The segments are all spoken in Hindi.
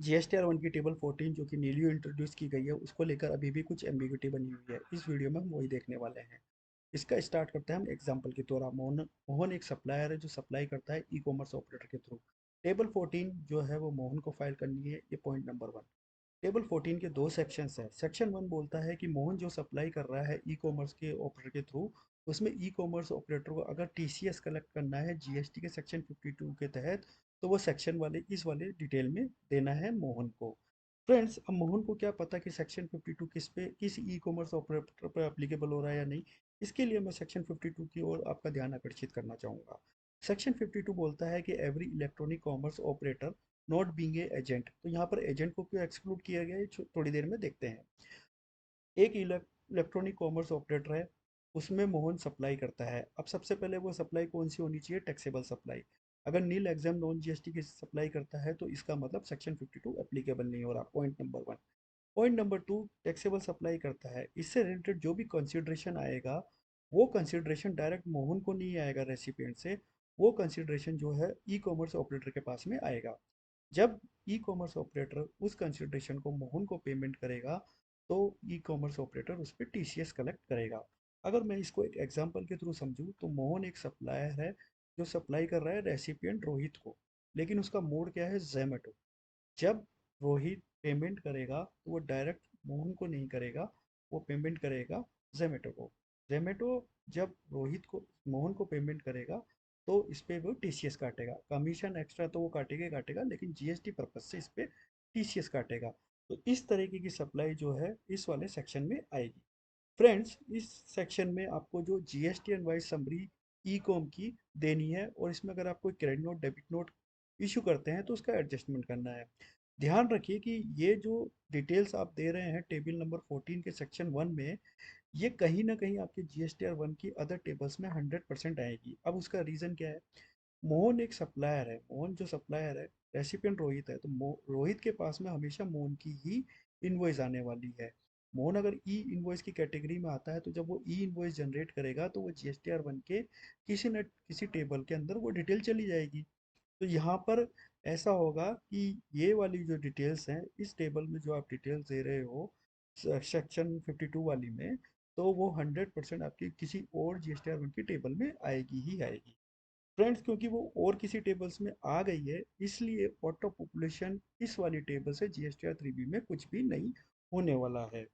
जीएसटीआर 1 की टेबल 14 जो कि न्यूली इंट्रोड्यूस की गई है उसको लेकर अभी भी कुछ एम्बिग्यूटी बनी हुई है। इस वीडियो में हम वही देखने वाले हैं। इसका स्टार्ट करते हैं हम एग्जांपल के द्वारा। मोहन मोहन एक सप्लायर है जो सप्लाई करता है ई कॉमर्स ऑपरेटर के थ्रू। टेबल 14 जो है वो मोहन को फाइल करनी है, ये पॉइंट नंबर 1। टेबल 14 के दो सेक्शंस हैं। सेक्शन 1 बोलता है कि मोहन जो सप्लाई कर रहा है ई कॉमर्स के ऑपरेटर के थ्रू, उसमें ई कॉमर्स ऑपरेटर को अगर टीसीएस कलेक्ट करना है जीएसटी के सेक्शन 52 के तहत, तो वो सेक्शन वाले इस वाले डिटेल में देना है मोहन को। फ्रेंड्स, अब मोहन को क्या पता कि सेक्शन 52 किस ई कॉमर्स ऑपरेटर पर एप्लीकेबल हो रहा है या नहीं। इसके लिए मैं सेक्शन 52 की ओर आपका ध्यान आकर्षित करना चाहूँगा। सेक्शन 52 बोलता है कि every electronic commerce operator not being a agent. तो यहाँ पर एजेंट को क्यों एक्सक्लूड किया गया है थोड़ी देर में देखते हैं। एक इलेक्ट्रॉनिक कॉमर्स ऑपरेटर है, उसमें मोहन सप्लाई करता है। अब सबसे पहले वो सप्लाई कौन सी होनी चाहिए? Taxable supply. अगर नील एग्जाम नॉन जीएसटी की सप्लाई करता है तो इसका मतलब सेक्शन 52 एप्लीकेबल नहीं हो रहा। Point number 1। Point number 2, taxable supply करता है, इससे रिलेटेड जो भी कंसिडरेशन आएगा वो कंसिडरेशन डायरेक्ट मोहन को नहीं आएगा रेसिपिएंट से। वो कंसिडरेशन जो है ई कॉमर्स ऑपरेटर के पास में आएगा। जब ई कॉमर्स ऑपरेटर उस कंसिडरेशन को मोहन को पेमेंट करेगा तो ई कॉमर्स ऑपरेटर उस पर टीसीएस कलेक्ट करेगा। अगर मैं इसको एक एग्जांपल के थ्रू समझूं तो मोहन एक सप्लायर है जो सप्लाई कर रहा है रेसिपिएंट रोहित को, लेकिन उसका मोड क्या है? जोमेटो। जब रोहित पेमेंट करेगा तो वो डायरेक्ट मोहन को नहीं करेगा, वो पेमेंट करेगा जोमेटो को। जोमेटो जब रोहित को मोहन को पेमेंट करेगा तो इस पे वो टीसीएस काटेगा। कमीशन एक्स्ट्रा तो वो काटेगा ही काटेगा, लेकिन जीएसटी पर्पज से इस पे टीसीएस काटेगा। तो इस तरीके की सप्लाई जो है इस वाले सेक्शन में आएगी। फ्रेंड्स, इस सेक्शन में आपको जो GST and wise summary e com की देनी है, और इसमें अगर आप कोई credit note debit note issue करते हैं तो उसका एडजस्टमेंट करना है। ध्यान रखिए कि ये जो डिटेल्स आप दे रहे हैं टेबल नंबर 14 के सेक्शन 1 में, ये कहीं ना कहीं आपके जीएसटीआर 1 की अदर टेबल्स में 100% आएगी। अब उसका रीज़न क्या है? मोहन एक सप्लायर है। मोहन जो सप्लायर है, रेसिपिएंट रोहित है, तो रोहित के पास में हमेशा मोहन की ही इनवॉइस आने वाली है। मोहन अगर ई इनवॉइस की कैटेगरी में आता है तो जब वो ई इनवॉइस जनरेट करेगा तो वो जीएसटीआर 1 के किसी न किसी टेबल के अंदर वो डिटेल चली जाएगी। तो यहाँ पर ऐसा होगा कि ये वाली जो डिटेल्स हैं इस टेबल में जो आप डिटेल्स दे रहे हो सेक्शन 52 वाली में, तो वो 100% आपकी किसी और जीएसटीआर 1 की टेबल में आएगी ही आएगी। फ्रेंड्स, क्योंकि वो और किसी टेबल्स में आ गई है, इसलिए ऑटो पॉपुलेशन इस वाली टेबल से जीएसटीआर 3B में कुछ भी नहीं होने वाला है।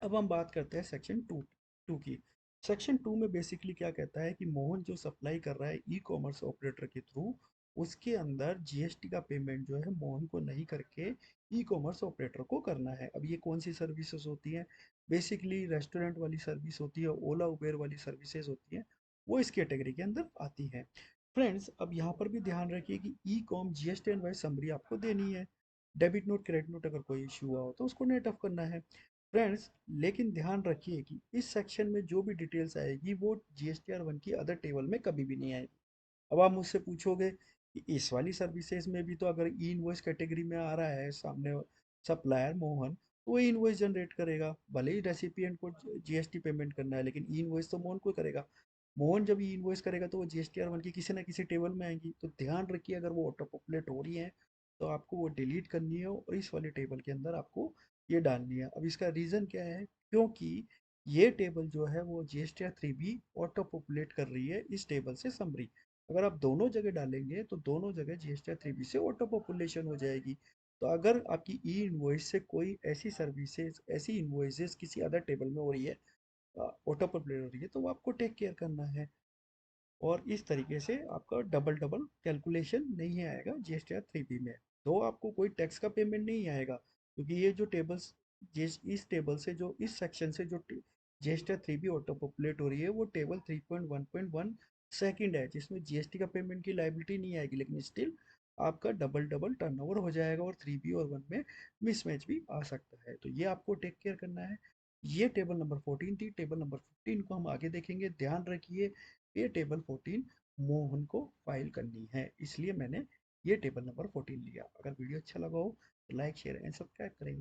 अब हम बात करते हैं सेक्शन टू की। सेक्शन 2 में बेसिकली क्या कहता है कि मोहन जो सप्लाई कर रहा है ई कॉमर्स ऑपरेटर के थ्रू, उसके अंदर जीएसटी का पेमेंट जो है मोहन को नहीं करके ई कॉमर्स ऑपरेटर को करना है। अब ये कौन सी सर्विसेज होती हैं? बेसिकली रेस्टोरेंट वाली सर्विस होती है, ओला उबेर वाली सर्विसेज होती हैं, वो इस कैटेगरी के अंदर आती हैं। फ्रेंड्स, अब यहाँ पर भी ध्यान रखिए कि e com GST and wise summary आपको देनी है। डेबिट नोट क्रेडिट नोट अगर कोई इशू हुआ हो तो उसको नेट ऑफ करना है। फ्रेंड्स, लेकिन ध्यान रखिए कि इस सेक्शन में जो भी डिटेल्स आएगी वो जीएसटीआर 1 की अदर टेबल में कभी भी नहीं आएगी। अब आप मुझसे पूछोगे कि इस वाली सर्विसेज में भी तो अगर ई इनवॉइस कैटेगरी में आ रहा है सामने सप्लायर मोहन, तो वो इनवॉइस जनरेट करेगा। भले ही रेसिपिएंट को जीएसटी पेमेंट करना है, लेकिन ई इनवॉइस तो मोहन को करेगा। मोहन जब ई इनवॉइस करेगा तो वो जीएसटीआर 1 की किसी ना किसी टेबल में आएंगी। तो ध्यान रखिए, अगर वो ऑटो पॉपुलेट हो रही है तो आपको वो डिलीट करनी है और इस वाले टेबल के अंदर आपको ये डालनी है। अब इसका रीज़न क्या है? क्योंकि ये टेबल जो है वो जीएसटीआर 3B ऑटो पॉपुलेट कर रही है इस टेबल से समरी। अगर आप दोनों जगह डालेंगे तो दोनों जगह जीएसटीआर 3B से ऑटो पॉपुलेशन हो जाएगी। तो अगर आपकी ई इनवॉइस से कोई ऐसी सर्विसेज ऐसी इनवॉइसेस किसी अदर टेबल में हो रही है, ऑटो पॉपुलेट हो रही है, तो वो आपको टेक केयर करना है। और इस तरीके से आपका डबल डबल कैलकुलेशन नहीं आएगा जीएसटीआर 3B में। तो आपको कोई टैक्स का पेमेंट नहीं आएगा, क्योंकि ये जो टेबल्स जिस इस टेबल से जो इस सेक्शन से जो जीएसटीआर 3B ऑटो पॉपुलेट हो रही है वो टेबल 3.1.1 सेकंड है, जिसमें जीएसटी का पेमेंट की लाइबिलिटी नहीं आएगी, लेकिन स्टिल आपका डबल डबल टर्नओवर हो जाएगा और 3B और 1 में मिसमैच भी आ सकता है। तो ये आपको टेक केयर करना है। ये टेबल नंबर 14 थी। टेबल नंबर 15 को हम आगे देखेंगे। ध्यान रखिए, ये टेबल 14 मोहन को फाइल करनी है, इसलिए मैंने ये टेबल नंबर 14 लिया। अगर वीडियो अच्छा लगा हो तो लाइक शेयर एंड सब्सक्राइब करें।